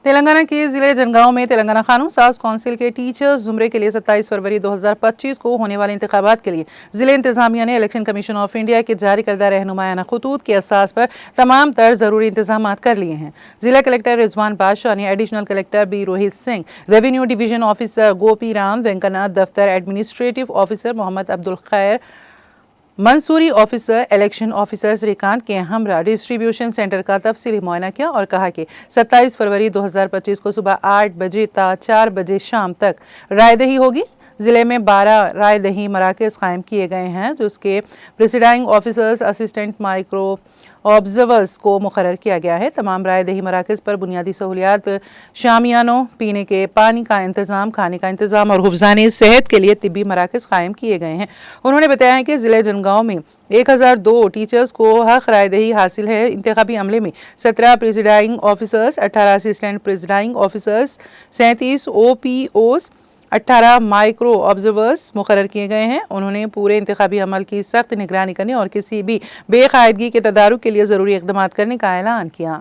تلنگانہ کے ضلع جنگاؤں میں تلنگانہ قانون ساز کونسل کے ٹیچرز زمرے کے لیے 27 فروری 2025 کو ہونے والے انتخابات کے لیے ضلع انتظامیہ نے الیکشن کمیشن آف انڈیا کے جاری کردہ رہنمایانہ خطوط کے اساس پر تمام تر ضروری انتظامات کر لیے ہیں۔ ضلع کلکٹر رضوان بادشاہ نے additional collector B Rohit Singh, revenue division officer Gopi Ram Venkatnath, دفتر administrative officer Mohammad Abdul Khair Mansoori, officer election officer Srikanth کے ہمراہ ڈسٹریبیوشن سینٹر کا تفصیلی معائنہ کیا اور کہا کہ 27 فروری 2025 کو صبح 8 بجے تا 4 بجے شام تک رائے دہی ہوگی۔ ضلع میں 12 رائے دہی مراکز قائم کیے گئے ہیں جس کے پریسائڈنگ آفیسرز، اسسٹنٹ مائکرو آبزرورز کو مقرر کیا گیا ہے۔ تمام رائے دہی مراکز پر بنیادی سہولیات، شامیانوں، پینے کے پانی کا انتظام، کھانے کا انتظام اور حفظان صحت کے لیے طبی مراکز قائم کیے گئے ہیں۔ انہوں نے بتایا کہ ضلع جنگاؤں میں 1002 ٹیچرز کو حق رائے دہی حاصل ہے۔ انتخابی عملے میں 17 پریسائڈنگ آفیسرز، 18 اسسٹنٹ پریسائڈنگ آفیسرز، 37 او پی اوز، 18 مائکرو آبزرورز مقرر کیے گئے ہیں۔ انہوں نے پورے انتخابی عمل کی سخت نگرانی کرنے اور کسی بھی بے قاعدگی کے تدارک کے لیے ضروری اقدامات کرنے کا اعلان کیا۔